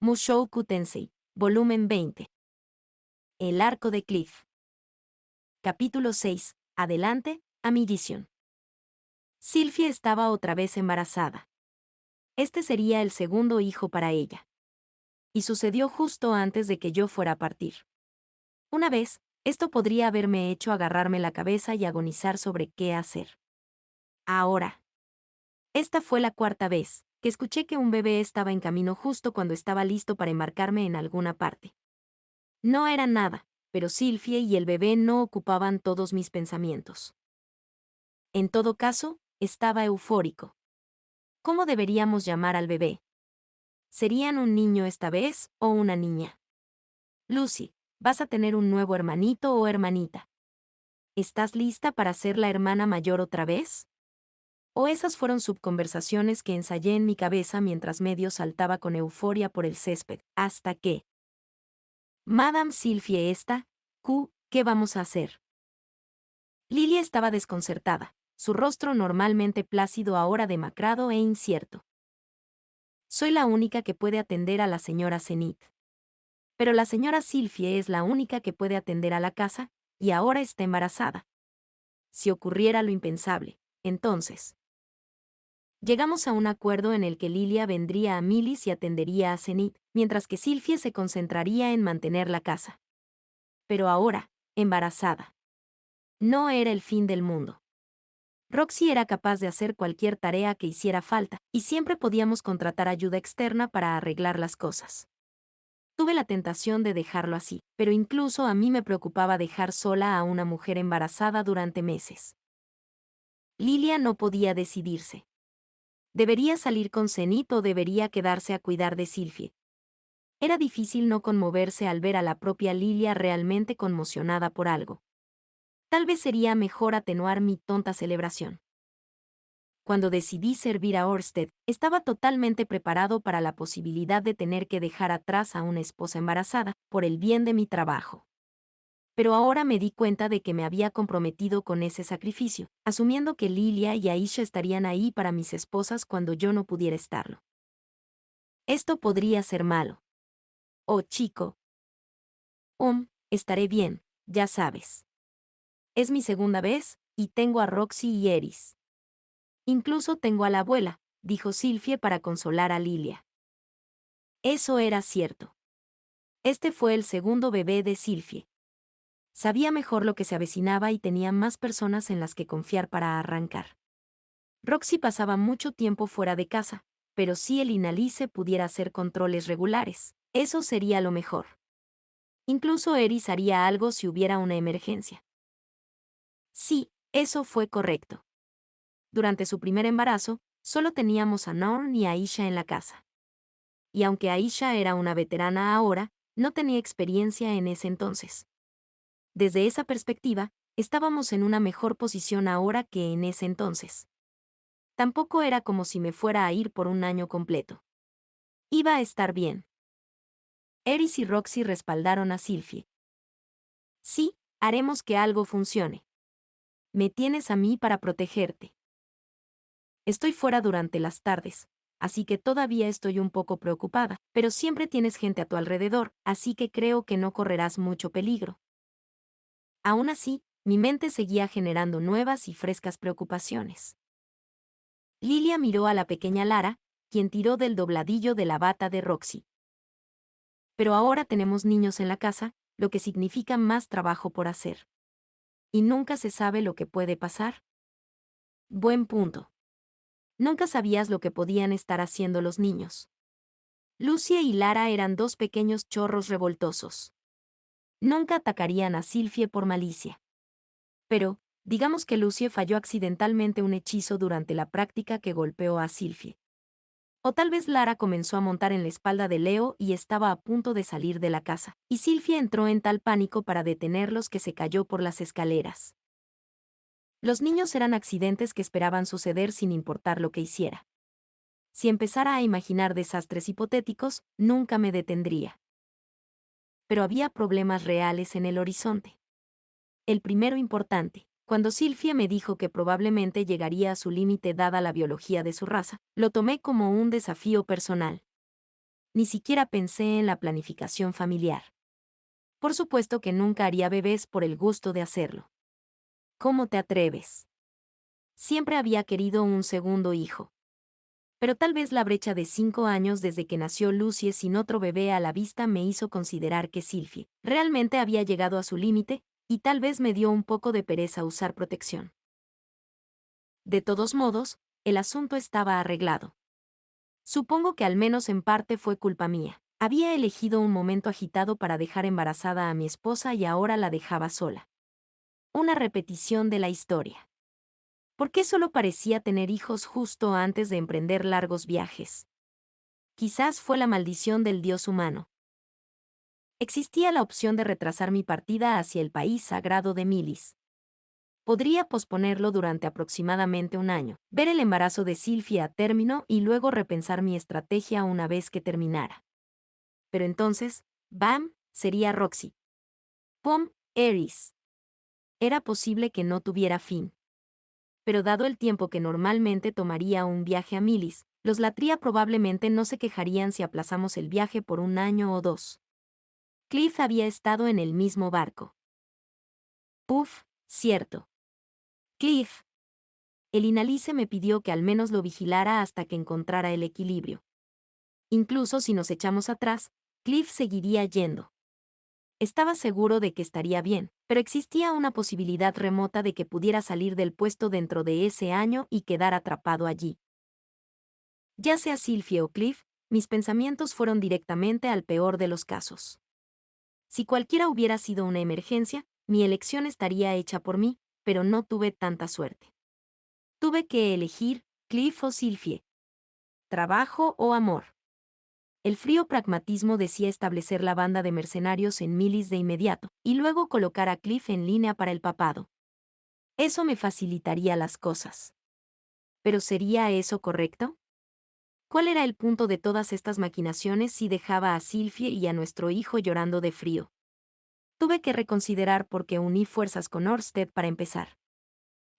Mushoku Tensei, volumen 20. El arco de Cliff. Capítulo 6. Adelante, a mi visión. Sylvie estaba otra vez embarazada. Este sería el segundo hijo para ella. Y sucedió justo antes de que yo fuera a partir. Una vez, esto podría haberme hecho agarrarme la cabeza y agonizar sobre qué hacer. Ahora. Esta fue la cuarta vez que escuché que un bebé estaba en camino justo cuando estaba listo para embarcarme en alguna parte. No era nada, pero Sylvie y el bebé no ocupaban todos mis pensamientos. En todo caso, estaba eufórico. ¿Cómo deberíamos llamar al bebé? ¿Serían un niño esta vez o una niña? Lucy, vas a tener un nuevo hermanito o hermanita. ¿Estás lista para ser la hermana mayor otra vez? O esas fueron subconversaciones que ensayé en mi cabeza mientras medio saltaba con euforia por el césped, hasta que... Madame Sylvie ¿qué vamos a hacer? Lilia estaba desconcertada, su rostro normalmente plácido ahora demacrado e incierto. Soy la única que puede atender a la señora Zenith. Pero la señora Sylvie es la única que puede atender a la casa, y ahora está embarazada. Si ocurriera lo impensable, entonces... Llegamos a un acuerdo en el que Lilia vendría a Millis y atendería a Zenith, mientras que Sylvie se concentraría en mantener la casa. Pero ahora, embarazada. No era el fin del mundo. Roxy era capaz de hacer cualquier tarea que hiciera falta, y siempre podíamos contratar ayuda externa para arreglar las cosas. Tuve la tentación de dejarlo así, pero incluso a mí me preocupaba dejar sola a una mujer embarazada durante meses. Lilia no podía decidirse. ¿Debería salir con Zenith o debería quedarse a cuidar de Sylvie? Era difícil no conmoverse al ver a la propia Lilia realmente conmocionada por algo. Tal vez sería mejor atenuar mi tonta celebración. Cuando decidí servir a Orsted, estaba totalmente preparado para la posibilidad de tener que dejar atrás a una esposa embarazada, por el bien de mi trabajo. Pero ahora me di cuenta de que me había comprometido con ese sacrificio, asumiendo que Lilia y Aisha estarían ahí para mis esposas cuando yo no pudiera estarlo. Esto podría ser malo. Oh, chico. Estaré bien, ya sabes. Es mi segunda vez, y tengo a Roxy y Eris. Incluso tengo a la abuela, dijo Sylvie para consolar a Lilia. Eso era cierto. Este fue el segundo bebé de Sylvie. Sabía mejor lo que se avecinaba y tenía más personas en las que confiar para arrancar. Roxy pasaba mucho tiempo fuera de casa, pero si el Inalice pudiera hacer controles regulares, eso sería lo mejor. Incluso Eris haría algo si hubiera una emergencia. Sí, eso fue correcto. Durante su primer embarazo, solo teníamos a Norn y a Aisha en la casa. Y aunque Aisha era una veterana ahora, no tenía experiencia en ese entonces. Desde esa perspectiva, estábamos en una mejor posición ahora que en ese entonces. Tampoco era como si me fuera a ir por un año completo. Iba a estar bien. Eris y Roxy respaldaron a Sylvie. Sí, haremos que algo funcione. Me tienes a mí para protegerte. Estoy fuera durante las tardes, así que todavía estoy un poco preocupada, pero siempre tienes gente a tu alrededor, así que creo que no correrás mucho peligro. Aún así, mi mente seguía generando nuevas y frescas preocupaciones. Lilia miró a la pequeña Lara, quien tiró del dobladillo de la bata de Roxy. Pero ahora tenemos niños en la casa, lo que significa más trabajo por hacer. Y nunca se sabe lo que puede pasar. Buen punto. Nunca sabías lo que podían estar haciendo los niños. Lucia y Lara eran dos pequeños chorros revoltosos. Nunca atacarían a Sylvie por malicia. Pero, digamos que Lucie falló accidentalmente un hechizo durante la práctica que golpeó a Sylvie. O tal vez Lara comenzó a montar en la espalda de Leo y estaba a punto de salir de la casa, y Sylvie entró en tal pánico para detenerlos que se cayó por las escaleras. Los niños eran accidentes que esperaban suceder sin importar lo que hiciera. Si empezara a imaginar desastres hipotéticos, nunca me detendría. Pero había problemas reales en el horizonte. El primero importante. Cuando Sylvie me dijo que probablemente llegaría a su límite dada la biología de su raza, lo tomé como un desafío personal. ni siquiera pensé en la planificación familiar. Por supuesto que nunca haría bebés por el gusto de hacerlo. ¿Cómo te atreves? Siempre había querido un segundo hijo. Pero tal vez la brecha de 5 años desde que nació Lucie sin otro bebé a la vista me hizo considerar que Sylvie realmente había llegado a su límite, y tal vez me dio un poco de pereza usar protección. De todos modos, el asunto estaba arreglado. Supongo que al menos en parte fue culpa mía. Había elegido un momento agitado para dejar embarazada a mi esposa y ahora la dejaba sola. Una repetición de la historia. ¿Por qué solo parecía tener hijos justo antes de emprender largos viajes? Quizás fue la maldición del dios humano. Existía la opción de retrasar mi partida hacia el país sagrado de Milis. Podría posponerlo durante aproximadamente un año, ver el embarazo de Sylvie a término y luego repensar mi estrategia una vez que terminara. Pero entonces, ¡bam!, sería Roxy. ¡Pum!, Eris. Era posible que no tuviera fin. Pero dado el tiempo que normalmente tomaría un viaje a Milis, los Latria probablemente no se quejarían si aplazamos el viaje por un año o dos. Cliff había estado en el mismo barco. Uf, cierto. Cliff. El Inalice me pidió que al menos lo vigilara hasta que encontrara el equilibrio. Incluso si nos echamos atrás, Cliff seguiría yendo. Estaba seguro de que estaría bien, pero existía una posibilidad remota de que pudiera salir del puesto dentro de ese año y quedar atrapado allí. Ya sea Sylvie o Cliff, mis pensamientos fueron directamente al peor de los casos. Si cualquiera hubiera sido una emergencia, mi elección estaría hecha por mí, pero no tuve tanta suerte. Tuve que elegir Cliff o Sylvie. Trabajo o amor. El frío pragmatismo decía establecer la banda de mercenarios en Milis de inmediato, y luego colocar a Cliff en línea para el papado. Eso me facilitaría las cosas. ¿Pero sería eso correcto? ¿Cuál era el punto de todas estas maquinaciones si dejaba a Sylvie y a nuestro hijo llorando de frío? Tuve que reconsiderar por qué uní fuerzas con Orsted para empezar.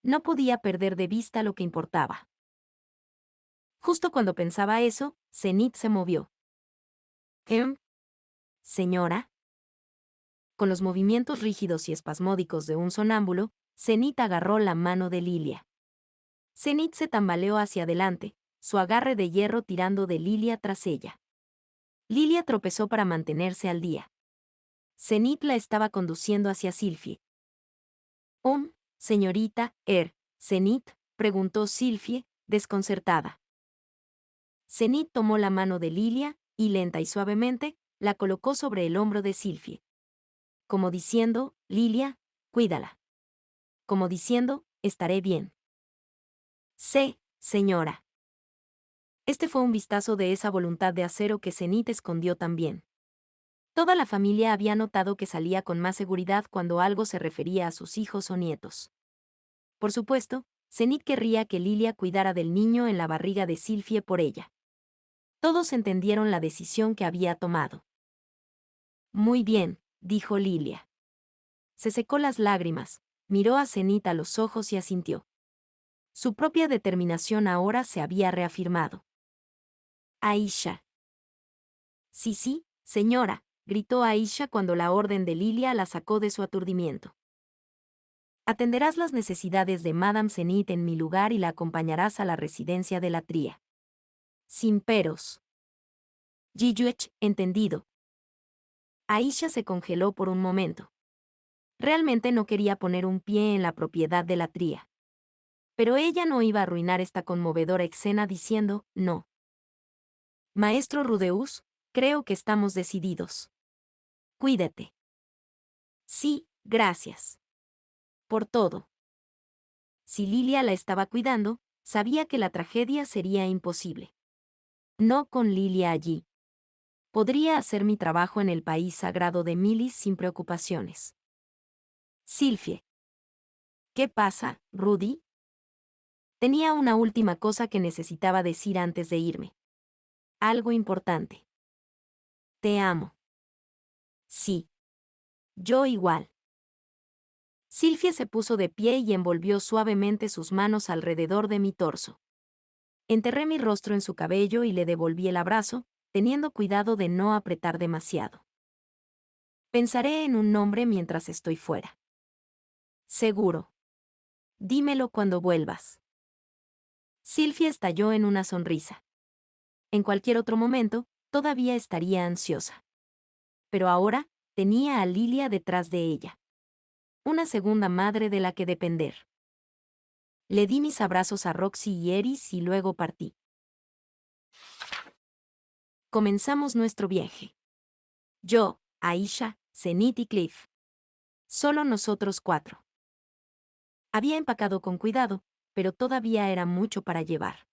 No podía perder de vista lo que importaba. Justo cuando pensaba eso, Zenith se movió. Señora. Con los movimientos rígidos y espasmódicos de un sonámbulo, Zenith agarró la mano de Lilia. Zenith se tambaleó hacia adelante, su agarre de hierro tirando de Lilia tras ella. Lilia tropezó para mantenerse al día. Zenith la estaba conduciendo hacia Sylvie. Señorita, Zenith, preguntó Sylvie, desconcertada. Zenith tomó la mano de Lilia, y lenta y suavemente, la colocó sobre el hombro de Sylvie. Como diciendo, Lilia, cuídala. Como diciendo, estaré bien. Sí, señora. Este fue un vistazo de esa voluntad de acero que Zenith escondió también. Toda la familia había notado que salía con más seguridad cuando algo se refería a sus hijos o nietos. Por supuesto, Zenith querría que Lilia cuidara del niño en la barriga de Sylvie por ella. Todos entendieron la decisión que había tomado. Muy bien, dijo Lilia. Se secó las lágrimas, miró a Zenith a los ojos y asintió. Su propia determinación ahora se había reafirmado. Aisha. Sí, señora, gritó Aisha cuando la orden de Lilia la sacó de su aturdimiento. Atenderás las necesidades de Madame Zenith en mi lugar y la acompañarás a la residencia de la Tría. Sin peros. Jiyuech, entendido. Aisha se congeló por un momento. Realmente no quería poner un pie en la propiedad de la Tría. Pero ella no iba a arruinar esta conmovedora escena diciendo, no. Maestro Rudeus, creo que estamos decididos. Cuídate. Sí, gracias. Por todo. Si Lilia la estaba cuidando, sabía que la tragedia sería imposible. No con Lilia allí. Podría hacer mi trabajo en el país sagrado de Milis sin preocupaciones. Sylvie. ¿Qué pasa, Rudy? Tenía una última cosa que necesitaba decir antes de irme. Algo importante. Te amo. Sí. Yo igual. Sylvie se puso de pie y envolvió suavemente sus manos alrededor de mi torso. Enterré mi rostro en su cabello y le devolví el abrazo, teniendo cuidado de no apretar demasiado. Pensaré en un nombre mientras estoy fuera. Seguro. Dímelo cuando vuelvas. Sylvie estalló en una sonrisa. En cualquier otro momento, todavía estaría ansiosa. Pero ahora, tenía a Lilia detrás de ella. Una segunda madre de la que depender. Le di mis abrazos a Roxy y Eris y luego partí. Comenzamos nuestro viaje. Yo, Aisha, Zenith y Cliff. Solo nosotros 4. Había empacado con cuidado, pero todavía era mucho para llevar.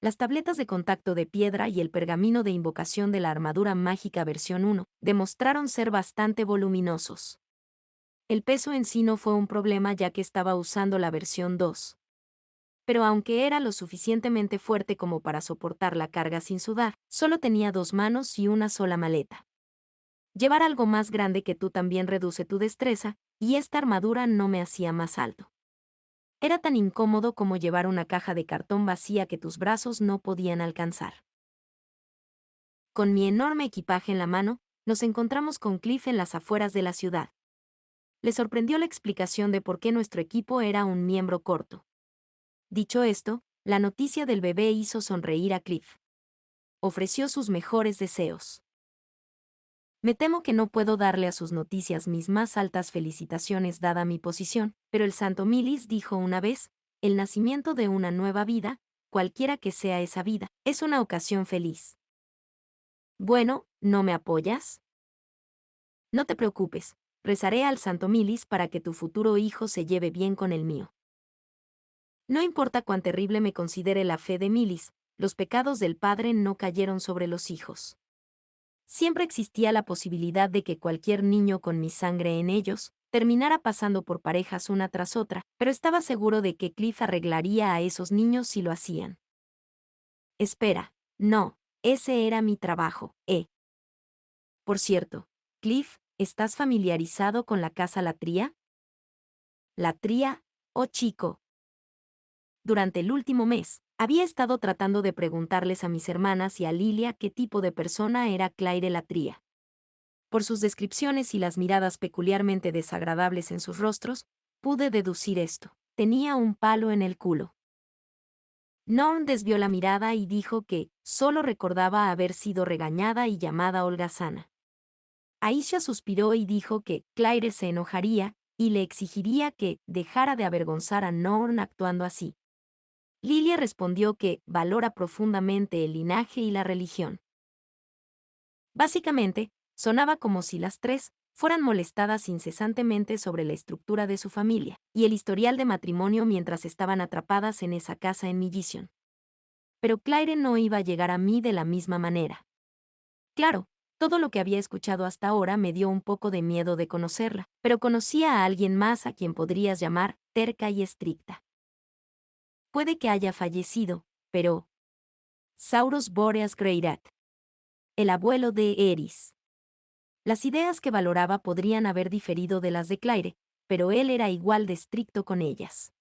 Las tabletas de contacto de piedra y el pergamino de invocación de la armadura mágica versión 1 demostraron ser bastante voluminosos. El peso en sí no fue un problema ya que estaba usando la versión 2. Pero aunque era lo suficientemente fuerte como para soportar la carga sin sudar, solo tenía 2 manos y una sola maleta. Llevar algo más grande que tú también reduce tu destreza, y esta armadura no me hacía más alto. Era tan incómodo como llevar una caja de cartón vacía que tus brazos no podían alcanzar. Con mi enorme equipaje en la mano, nos encontramos con Cliff en las afueras de la ciudad. Le sorprendió la explicación de por qué nuestro equipo era un miembro corto. Dicho esto, la noticia del bebé hizo sonreír a Cliff. Ofreció sus mejores deseos. Me temo que no puedo darle a sus noticias mis más altas felicitaciones dada mi posición, pero el Santo Milis dijo una vez, el nacimiento de una nueva vida, cualquiera que sea esa vida, es una ocasión feliz. Bueno, ¿no me apoyas? No te preocupes, rezaré al Santo Milis para que tu futuro hijo se lleve bien con el mío. No importa cuán terrible me considere la fe de Milis, los pecados del padre no cayeron sobre los hijos. Siempre existía la posibilidad de que cualquier niño con mi sangre en ellos terminara pasando por parejas una tras otra, pero estaba seguro de que Cliff arreglaría a esos niños si lo hacían. Espera, no, ese era mi trabajo, Por cierto, Cliff, ¿estás familiarizado con la casa Latría? Latría, oh chico. Durante el último mes, había estado tratando de preguntarles a mis hermanas y a Lilia qué tipo de persona era Claire Latría. Por sus descripciones y las miradas peculiarmente desagradables en sus rostros, pude deducir esto. Tenía un palo en el culo. Norm desvió la mirada y dijo que solo recordaba haber sido regañada y llamada holgazana. Aisha suspiró y dijo que Claire se enojaría y le exigiría que dejara de avergonzar a Norm actuando así. Lilia respondió que valora profundamente el linaje y la religión. Básicamente, sonaba como si las 3 fueran molestadas incesantemente sobre la estructura de su familia y el historial de matrimonio mientras estaban atrapadas en esa casa en Millition. Pero Claire no iba a llegar a mí de la misma manera. Claro, todo lo que había escuchado hasta ahora me dio un poco de miedo de conocerla, pero conocía a alguien más a quien podrías llamar terca y estricta. Puede que haya fallecido, pero... Sauros Boreas Greirat, el abuelo de Eris. Las ideas que valoraba podrían haber diferido de las de Claire, pero él era igual de estricto con ellas.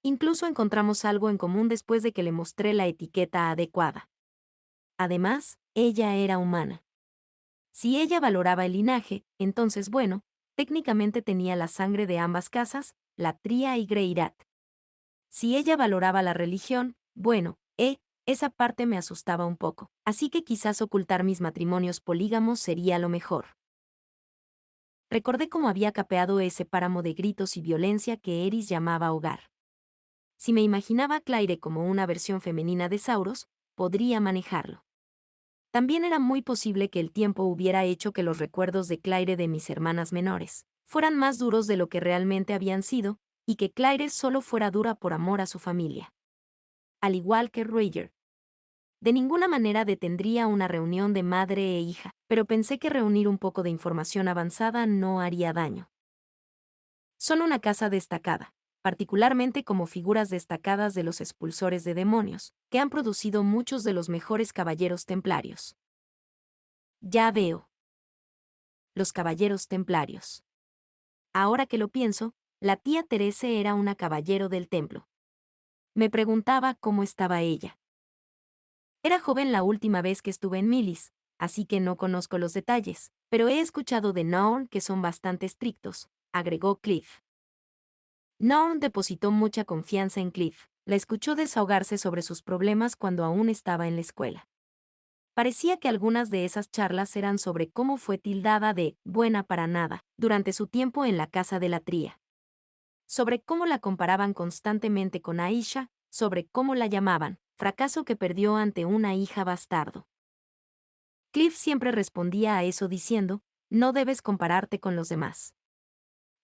Incluso encontramos algo en común después de que le mostré la etiqueta adecuada. Además, ella era humana. Si ella valoraba el linaje, entonces bueno, técnicamente tenía la sangre de ambas casas, Latría y Greirat. Si ella valoraba la religión, bueno, esa parte me asustaba un poco, así que quizás ocultar mis matrimonios polígamos sería lo mejor. Recordé cómo había capeado ese páramo de gritos y violencia que Eris llamaba hogar. Si me imaginaba a Claire como una versión femenina de Sauros, podría manejarlo. También era muy posible que el tiempo hubiera hecho que los recuerdos de Claire de mis hermanas menores fueran más duros de lo que realmente habían sido, y que Claire solo fuera dura por amor a su familia. Al igual que Roger. De ninguna manera detendría una reunión de madre e hija, pero pensé que reunir un poco de información avanzada no haría daño. Son una casa destacada, particularmente como figuras destacadas de los expulsores de demonios, que han producido muchos de los mejores caballeros templarios. Ya veo. Los caballeros templarios. Ahora que lo pienso, la tía Terese era una caballero del templo. Me preguntaba cómo estaba ella. Era joven la última vez que estuve en Millis, así que no conozco los detalles, pero he escuchado de Norm que son bastante estrictos, agregó Cliff. Norm depositó mucha confianza en Cliff. La escuchó desahogarse sobre sus problemas cuando aún estaba en la escuela. Parecía que algunas de esas charlas eran sobre cómo fue tildada de buena para nada durante su tiempo en la casa de la tría. Sobre cómo la comparaban constantemente con Aisha, sobre cómo la llamaban fracaso que perdió ante una hija bastardo. Cliff siempre respondía a eso diciendo, no debes compararte con los demás.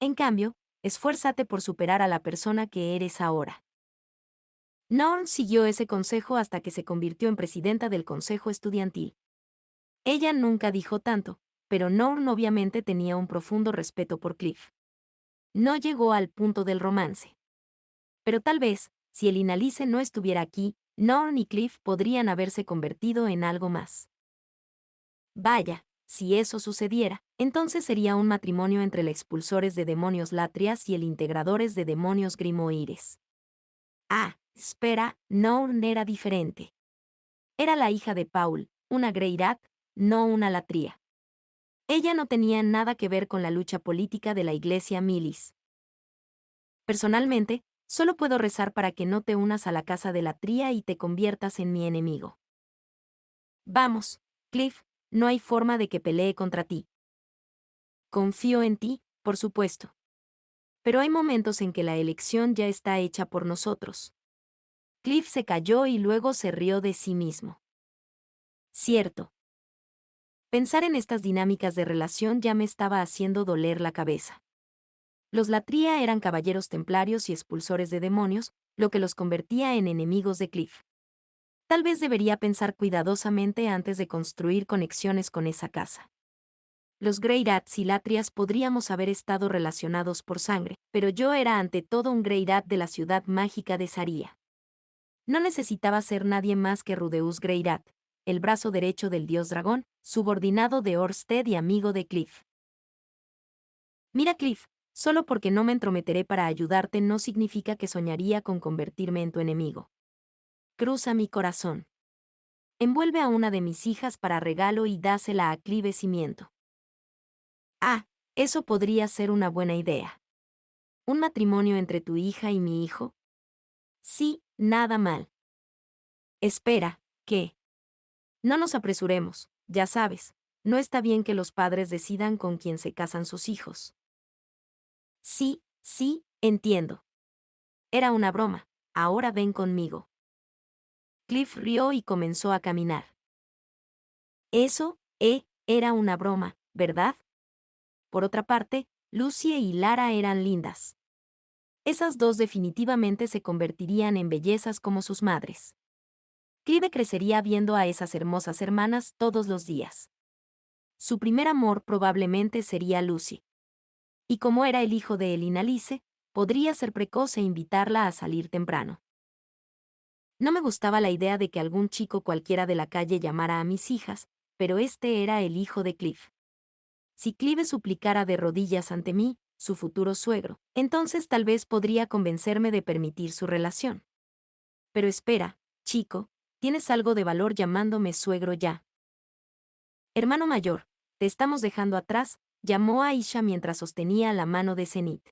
En cambio, esfuérzate por superar a la persona que eres ahora. Norm siguió ese consejo hasta que se convirtió en presidenta del consejo estudiantil. Ella nunca dijo tanto, pero Norm obviamente tenía un profundo respeto por Cliff. No llegó al punto del romance. Pero tal vez, si el Inalice no estuviera aquí, Norm y Cliff podrían haberse convertido en algo más. Vaya, si eso sucediera, entonces sería un matrimonio entre el expulsores de demonios Latrias y el integradores de demonios Grimoires. Ah, espera, Norn era diferente. Era la hija de Paul, una Greirat, no una Latria. Ella no tenía nada que ver con la lucha política de la iglesia Millis. Personalmente, solo puedo rezar para que no te unas a la casa de Latria y te conviertas en mi enemigo. Vamos, Cliff, no hay forma de que pelee contra ti. Confío en ti, por supuesto. Pero hay momentos en que la elección ya está hecha por nosotros. Cliff se calló y luego se rió de sí mismo. Cierto. Pensar en estas dinámicas de relación ya me estaba haciendo doler la cabeza. Los Latria eran caballeros templarios y expulsores de demonios, lo que los convertía en enemigos de Cliff. Tal vez debería pensar cuidadosamente antes de construir conexiones con esa casa. Los Greyrats y Latrias podríamos haber estado relacionados por sangre, pero yo era ante todo un Greyrat de la ciudad mágica de Saria. No necesitaba ser nadie más que Rudeus Greyrat, el brazo derecho del dios dragón, subordinado de Orsted y amigo de Cliff. Mira Cliff, solo porque no me entrometeré para ayudarte no significa que soñaría con convertirme en tu enemigo. Cruza mi corazón. Envuelve a una de mis hijas para regalo y dásela a Clive Cimiento. Ah, eso podría ser una buena idea. ¿Un matrimonio entre tu hija y mi hijo? Sí, nada mal. Espera, ¿qué? No nos apresuremos, ya sabes, no está bien que los padres decidan con quién se casan sus hijos. Sí, sí, entiendo. Era una broma, ahora ven conmigo. Cliff rió y comenzó a caminar. Eso, era una broma, ¿verdad? Por otra parte, Lucy y Lara eran lindas. Esas dos definitivamente se convertirían en bellezas como sus madres. Clive crecería viendo a esas hermosas hermanas todos los días. Su primer amor probablemente sería Lucy. Y como era el hijo de Elinalice, podría ser precoz e invitarla a salir temprano. No me gustaba la idea de que algún chico cualquiera de la calle llamara a mis hijas, pero este era el hijo de Cliff. Si Clive suplicara de rodillas ante mí, su futuro suegro, entonces tal vez podría convencerme de permitir su relación. Pero espera, chico, tienes algo de valor llamándome suegro ya. Hermano mayor, te estamos dejando atrás, llamó a Aisha mientras sostenía la mano de Zenith.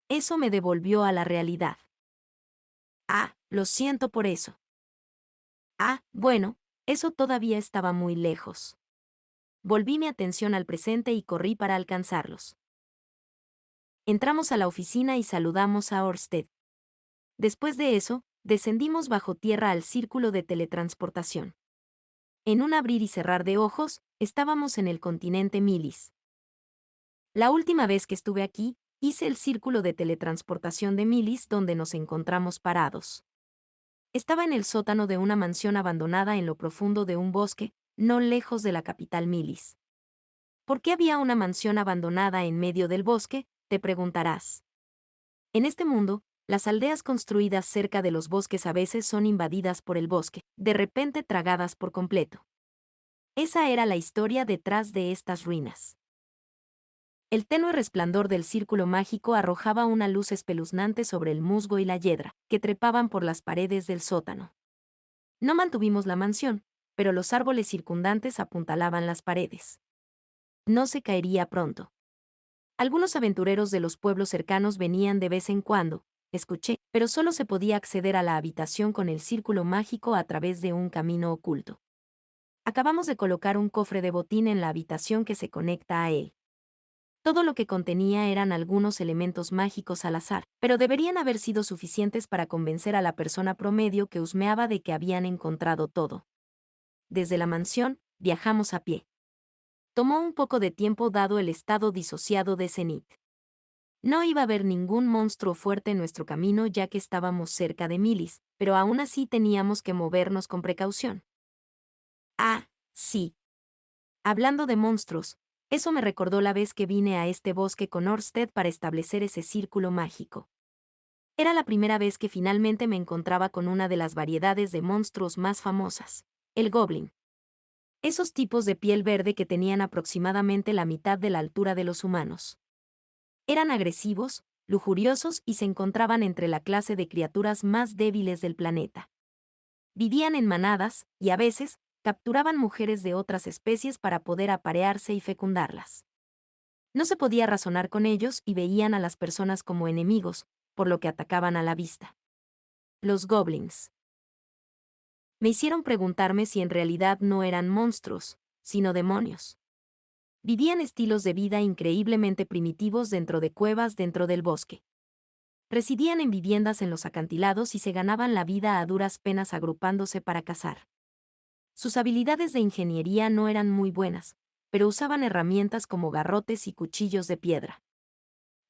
Eso me devolvió a la realidad. Ah, lo siento por eso. Ah, bueno, eso todavía estaba muy lejos. Volví mi atención al presente y corrí para alcanzarlos. Entramos a la oficina y saludamos a Orsted. Después de eso, descendimos bajo tierra al círculo de teletransportación. En un abrir y cerrar de ojos, estábamos en el continente Milis. La última vez que estuve aquí, hice el círculo de teletransportación de Milis donde nos encontramos parados. Estaba en el sótano de una mansión abandonada en lo profundo de un bosque, no lejos de la capital Milis. ¿Por qué había una mansión abandonada en medio del bosque?, te preguntarás. En este mundo, las aldeas construidas cerca de los bosques a veces son invadidas por el bosque, de repente tragadas por completo. Esa era la historia detrás de estas ruinas. El tenue resplandor del círculo mágico arrojaba una luz espeluznante sobre el musgo y la hiedra, que trepaban por las paredes del sótano. No mantuvimos la mansión, pero los árboles circundantes apuntalaban las paredes. No se caería pronto. Algunos aventureros de los pueblos cercanos venían de vez en cuando, escuché, pero solo se podía acceder a la habitación con el círculo mágico a través de un camino oculto. Acabamos de colocar un cofre de botín en la habitación que se conecta a él. Todo lo que contenía eran algunos elementos mágicos al azar, pero deberían haber sido suficientes para convencer a la persona promedio que husmeaba de que habían encontrado todo. Desde la mansión, viajamos a pie. Tomó un poco de tiempo dado el estado disociado de Zenith. No iba a haber ningún monstruo fuerte en nuestro camino ya que estábamos cerca de Milis, pero aún así teníamos que movernos con precaución. Ah, sí. Hablando de monstruos, eso me recordó la vez que vine a este bosque con Orsted para establecer ese círculo mágico. Era la primera vez que finalmente me encontraba con una de las variedades de monstruos más famosas, el goblin. Esos tipos de piel verde que tenían aproximadamente la mitad de la altura de los humanos. Eran agresivos, lujuriosos y se encontraban entre la clase de criaturas más débiles del planeta. Vivían en manadas, y a veces, capturaban mujeres de otras especies para poder aparearse y fecundarlas. No se podía razonar con ellos y veían a las personas como enemigos, por lo que atacaban a la vista. Los goblins. Me hicieron preguntarme si en realidad no eran monstruos, sino demonios. Vivían estilos de vida increíblemente primitivos dentro de cuevas dentro del bosque. Residían en viviendas en los acantilados y se ganaban la vida a duras penas agrupándose para cazar. Sus habilidades de ingeniería no eran muy buenas, pero usaban herramientas como garrotes y cuchillos de piedra.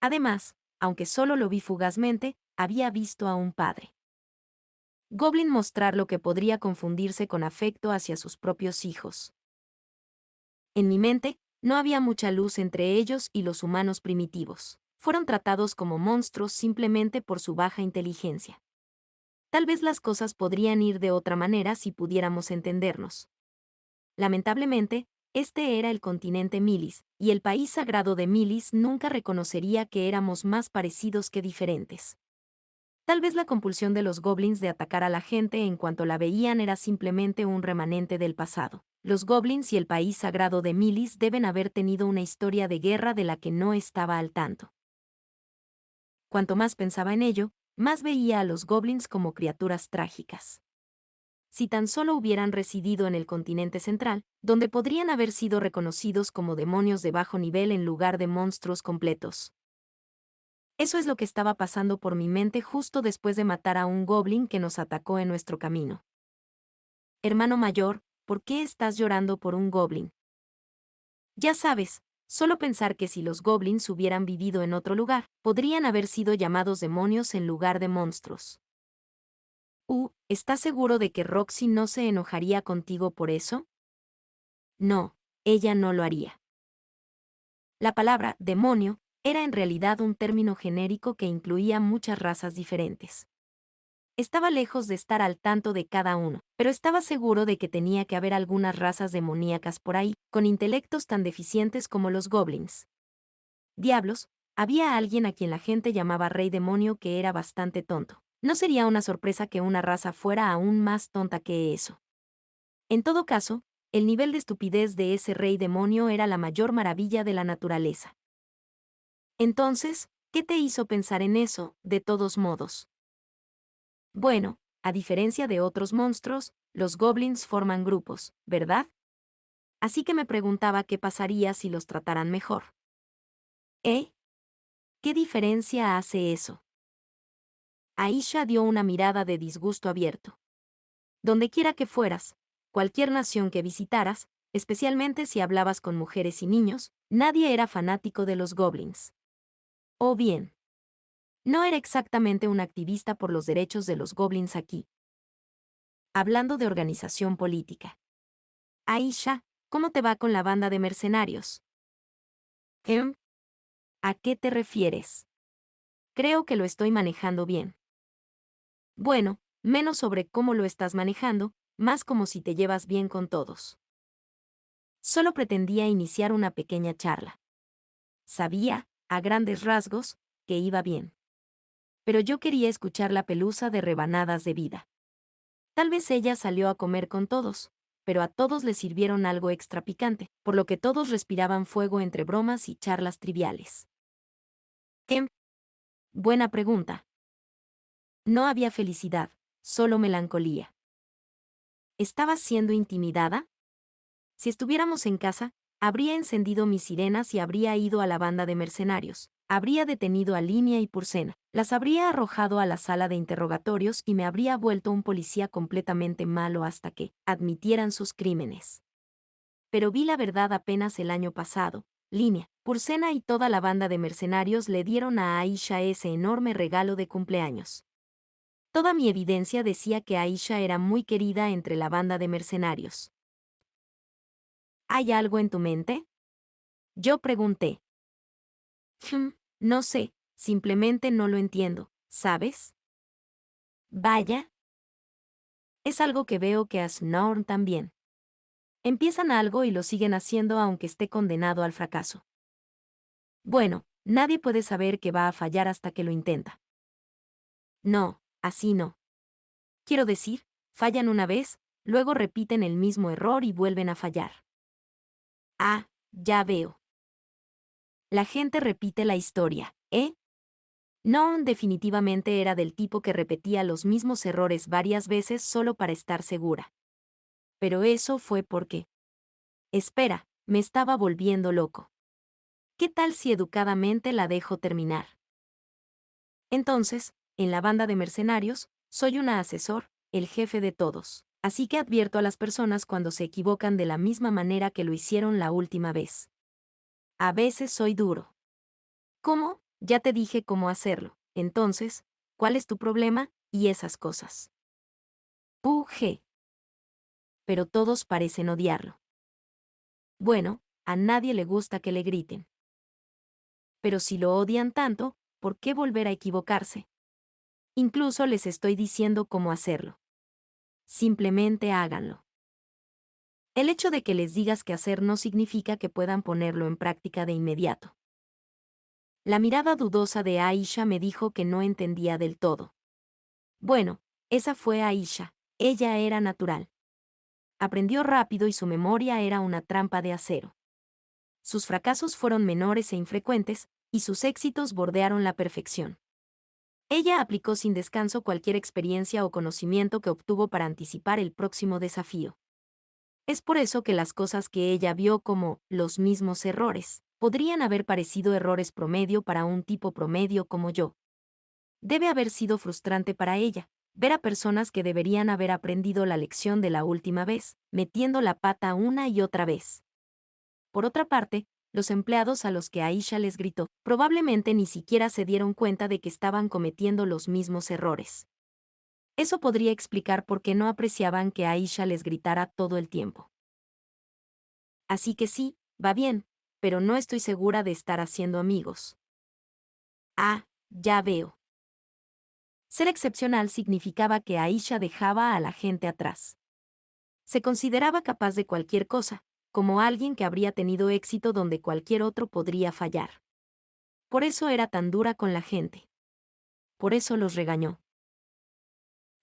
Además, aunque solo lo vi fugazmente, había visto a un padre goblin mostrar lo que podría confundirse con afecto hacia sus propios hijos. En mi mente, no había mucha luz entre ellos y los humanos primitivos. Fueron tratados como monstruos simplemente por su baja inteligencia. Tal vez las cosas podrían ir de otra manera si pudiéramos entendernos. Lamentablemente, este era el continente Milis, y el país sagrado de Milis nunca reconocería que éramos más parecidos que diferentes. Tal vez la compulsión de los goblins de atacar a la gente en cuanto la veían era simplemente un remanente del pasado. Los goblins y el país sagrado de Milis deben haber tenido una historia de guerra de la que no estaba al tanto. Cuanto más pensaba en ello, más veía a los goblins como criaturas trágicas. Si tan solo hubieran residido en el continente central, donde podrían haber sido reconocidos como demonios de bajo nivel en lugar de monstruos completos. Eso es lo que estaba pasando por mi mente justo después de matar a un goblin que nos atacó en nuestro camino. Hermano mayor, ¿por qué estás llorando por un goblin? Ya sabes, solo pensar que si los goblins hubieran vivido en otro lugar, podrían haber sido llamados demonios en lugar de monstruos. ¿Estás seguro de que Roxy no se enojaría contigo por eso? No, ella no lo haría. La palabra demonio era en realidad un término genérico que incluía muchas razas diferentes. Estaba lejos de estar al tanto de cada uno, pero estaba seguro de que tenía que haber algunas razas demoníacas por ahí, con intelectos tan deficientes como los goblins. Diablos, había alguien a quien la gente llamaba rey demonio que era bastante tonto. No sería una sorpresa que una raza fuera aún más tonta que eso. En todo caso, el nivel de estupidez de ese rey demonio era la mayor maravilla de la naturaleza. Entonces, ¿qué te hizo pensar en eso, de todos modos? Bueno, a diferencia de otros monstruos, los goblins forman grupos, ¿verdad? Así que me preguntaba qué pasaría si los trataran mejor. ¿Eh? ¿Qué diferencia hace eso? Aisha dio una mirada de disgusto abierto. Dondequiera que fueras, cualquier nación que visitaras, especialmente si hablabas con mujeres y niños, nadie era fanático de los goblins. O bien, no era exactamente un activista por los derechos de los goblins aquí. Hablando de organización política. Aisha, ¿cómo te va con la banda de mercenarios? ¿Em? ¿A qué te refieres? Creo que lo estoy manejando bien. Bueno, menos sobre cómo lo estás manejando, más como si te llevas bien con todos. Solo pretendía iniciar una pequeña charla. Sabía, a grandes rasgos, que iba bien. Pero yo quería escuchar la pelusa de rebanadas de vida. Tal vez ella salió a comer con todos, pero a todos les sirvieron algo extra picante, por lo que todos respiraban fuego entre bromas y charlas triviales. ¿Qué? Buena pregunta. No había felicidad, solo melancolía. ¿Estaba siendo intimidada? Si estuviéramos en casa, habría encendido mis sirenas y habría ido a la banda de mercenarios. Habría detenido a Linia y Purcena, las habría arrojado a la sala de interrogatorios y me habría vuelto un policía completamente malo hasta que admitieran sus crímenes. Pero vi la verdad apenas el año pasado. Linia, Purcena y toda la banda de mercenarios le dieron a Aisha ese enorme regalo de cumpleaños. Toda mi evidencia decía que Aisha era muy querida entre la banda de mercenarios. ¿Hay algo en tu mente? Yo pregunté. No sé, simplemente no lo entiendo, ¿sabes? Vaya. Es algo que veo que a Snorn también. Empiezan algo y lo siguen haciendo aunque esté condenado al fracaso. Bueno, nadie puede saber que va a fallar hasta que lo intenta. No, así no. Quiero decir, fallan una vez, luego repiten el mismo error y vuelven a fallar. Ah, ya veo. La gente repite la historia, ¿eh? No, definitivamente era del tipo que repetía los mismos errores varias veces solo para estar segura. Pero eso fue porque... Espera, me estaba volviendo loco. ¿Qué tal si educadamente la dejo terminar? Entonces, en la banda de mercenarios, soy una asesor, el jefe de todos. Así que advierto a las personas cuando se equivocan de la misma manera que lo hicieron la última vez. A veces soy duro. ¿Cómo? Ya te dije cómo hacerlo. Entonces, ¿cuál es tu problema? Y esas cosas. Puje. Pero todos parecen odiarlo. Bueno, a nadie le gusta que le griten. Pero si lo odian tanto, ¿por qué volver a equivocarse? Incluso les estoy diciendo cómo hacerlo. Simplemente háganlo. El hecho de que les digas qué hacer no significa que puedan ponerlo en práctica de inmediato. La mirada dudosa de Aisha me dijo que no entendía del todo. Bueno, esa fue Aisha, ella era natural. Aprendió rápido y su memoria era una trampa de acero. Sus fracasos fueron menores e infrecuentes, y sus éxitos bordearon la perfección. Ella aplicó sin descanso cualquier experiencia o conocimiento que obtuvo para anticipar el próximo desafío. Es por eso que las cosas que ella vio como los mismos errores podrían haber parecido errores promedio para un tipo promedio como yo. Debe haber sido frustrante para ella, ver a personas que deberían haber aprendido la lección de la última vez, metiendo la pata una y otra vez. Por otra parte, los empleados a los que Aisha les gritó probablemente ni siquiera se dieron cuenta de que estaban cometiendo los mismos errores. Eso podría explicar por qué no apreciaban que Aisha les gritara todo el tiempo. Así que sí, va bien, pero no estoy segura de estar haciendo amigos. Ah, ya veo. Ser excepcional significaba que Aisha dejaba a la gente atrás. Se consideraba capaz de cualquier cosa, como alguien que habría tenido éxito donde cualquier otro podría fallar. Por eso era tan dura con la gente. Por eso los regañó.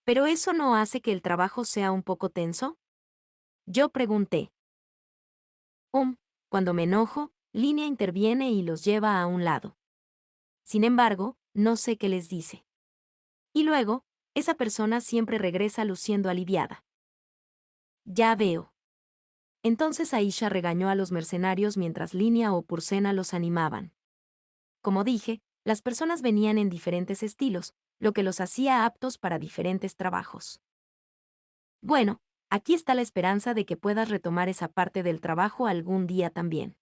¿Pero eso no hace que el trabajo sea un poco tenso? Yo pregunté. Cuando me enojo, Línea interviene y los lleva a un lado. Sin embargo, no sé qué les dice. Y luego, esa persona siempre regresa luciendo aliviada. Ya veo. Entonces Aisha regañó a los mercenarios mientras Línea o Purcena los animaban. Como dije, las personas venían en diferentes estilos, lo que los hacía aptos para diferentes trabajos. Bueno, aquí está la esperanza de que puedas retomar esa parte del trabajo algún día también.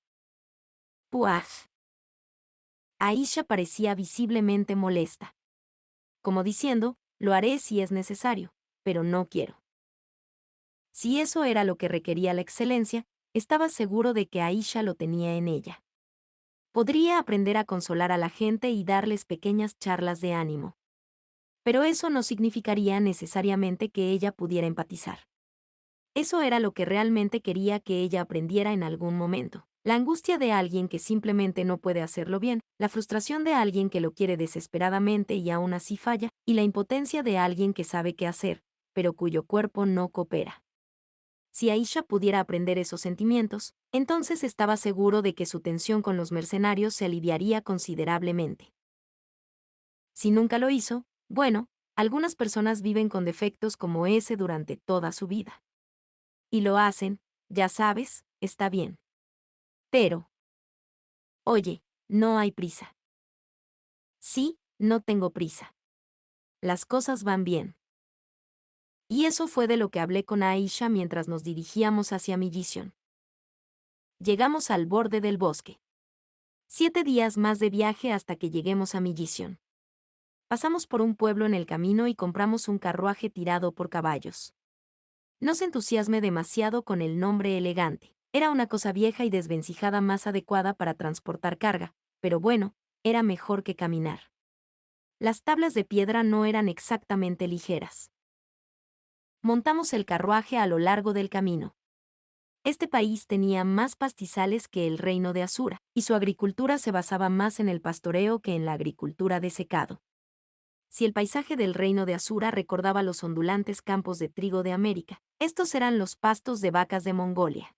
Puaj. Aisha parecía visiblemente molesta. Como diciendo, lo haré si es necesario, pero no quiero. Si eso era lo que requería la excelencia, estaba seguro de que Aisha lo tenía en ella. Podría aprender a consolar a la gente y darles pequeñas charlas de ánimo. Pero eso no significaría necesariamente que ella pudiera empatizar. Eso era lo que realmente quería que ella aprendiera en algún momento. La angustia de alguien que simplemente no puede hacerlo bien, la frustración de alguien que lo quiere desesperadamente y aún así falla, y la impotencia de alguien que sabe qué hacer, pero cuyo cuerpo no coopera. Si Aisha pudiera aprender esos sentimientos, entonces estaba seguro de que su tensión con los mercenarios se aliviaría considerablemente. Si nunca lo hizo, bueno, algunas personas viven con defectos como ese durante toda su vida. Y lo hacen, ya sabes, está bien. Pero, oye, no hay prisa. Sí, no tengo prisa. Las cosas van bien. Y eso fue de lo que hablé con Aisha mientras nos dirigíamos hacia Millison. Llegamos al borde del bosque. 7 días más de viaje hasta que lleguemos a Millison. Pasamos por un pueblo en el camino y compramos un carruaje tirado por caballos. No se entusiasme demasiado con el nombre elegante. Era una cosa vieja y desvencijada más adecuada para transportar carga, pero bueno, era mejor que caminar. Las tablas de piedra no eran exactamente ligeras. Montamos el carruaje a lo largo del camino. Este país tenía más pastizales que el reino de Asura, y su agricultura se basaba más en el pastoreo que en la agricultura de secado. Si el paisaje del reino de Asura recordaba los ondulantes campos de trigo de América, estos eran los pastos de vacas de Mongolia.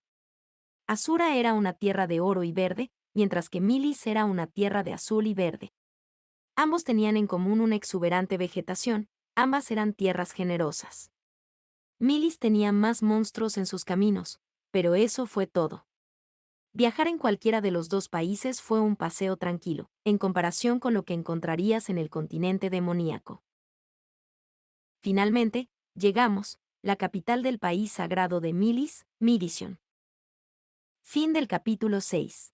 Asura era una tierra de oro y verde, mientras que Milis era una tierra de azul y verde. Ambos tenían en común una exuberante vegetación, ambas eran tierras generosas. Milis tenía más monstruos en sus caminos, pero eso fue todo. Viajar en cualquiera de los dos países fue un paseo tranquilo, en comparación con lo que encontrarías en el continente demoníaco. Finalmente, llegamos, la capital del país sagrado de Milis, Midison. Fin del capítulo 6.